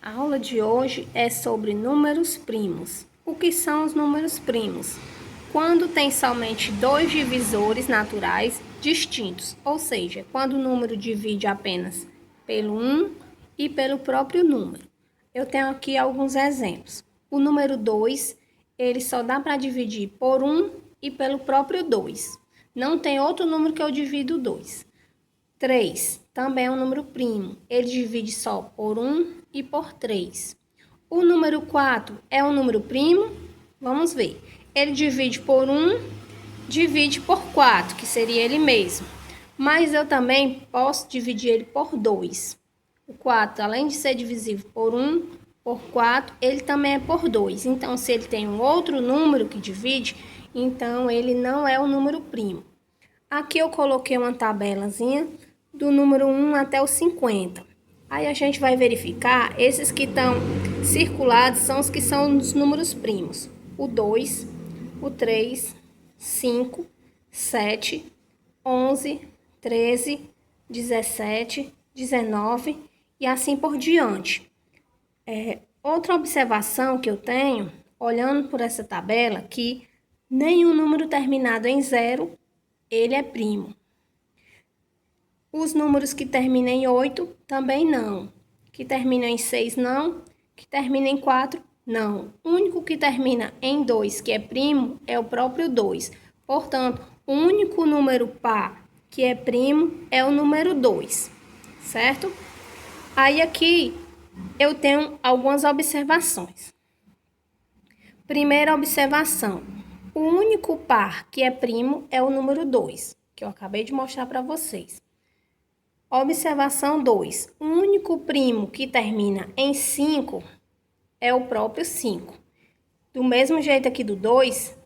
A aula de hoje é sobre números primos. O que são os números primos? Quando tem somente dois divisores naturais distintos, ou seja, quando o número divide apenas pelo 1 e pelo próprio número. Eu tenho aqui alguns exemplos. O número 2, ele só dá para dividir por 1 e pelo próprio 2. Não tem outro número que eu divido 2. 3 também é um número primo. Ele divide só por 1 e por 3. O número 4 é um número primo? Vamos ver. Ele divide por 1, divide por 4, que seria ele mesmo. Mas eu também posso dividir ele por 2. O 4, além de ser divisível por 1, por 4, ele também é por 2. Então, se ele tem um outro número que divide, então ele não é um número primo. Aqui eu coloquei uma tabelazinha do número 1 até o 50. Aí a gente vai verificar, esses que estão circulados são os que são os números primos. O 2, o 3, 5, 7, 11, 13, 17, 19 e assim por diante. Outra observação que eu tenho, olhando por essa tabela, que nenhum número terminado em 0 ele é primo. Os números que terminam em 8 também não. Que terminam em 6 não. Que terminam em 4 não. O único que termina em 2 que é primo é o próprio 2. Portanto, o único número par que é primo é o número 2, certo? Aí aqui eu tenho algumas observações. Primeira observação. O único par que é primo é o número 2, que eu acabei de mostrar para vocês. Observação 2. O único primo que termina em 5 é o próprio 5. Do mesmo jeito aqui do 2,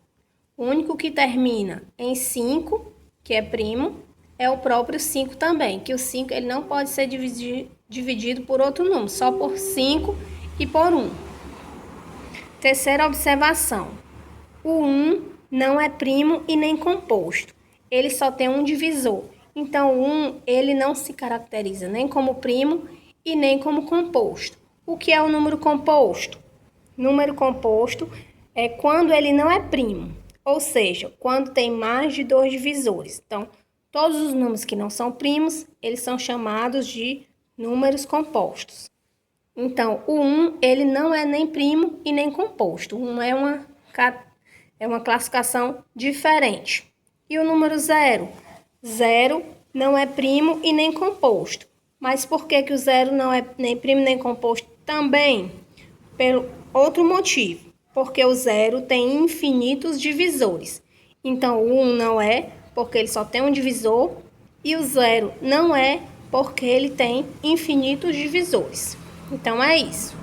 o único que termina em 5, que é primo, é o próprio 5 também, que o 5 ele não pode ser dividido por outro número, só por 5 e por 1. Terceira observação. O 1 não é primo e nem composto. Ele só tem um divisor. Então, o 1 ele não se caracteriza nem como primo e nem como composto. O que é o número composto? Número composto é quando ele não é primo, ou seja, quando tem mais de dois divisores. Então, todos os números que não são primos, eles são chamados de números compostos. Então, o 1 ele não é nem primo e nem composto. O 1 é uma classificação diferente. E o número 0? 0 não é primo e nem composto. Mas por que o 0 não é nem primo nem composto? Também pelo outro motivo. Porque o 0 tem infinitos divisores. Então, o 1 não é, porque ele só tem um divisor. E o 0 não é, porque ele tem infinitos divisores. Então, é isso.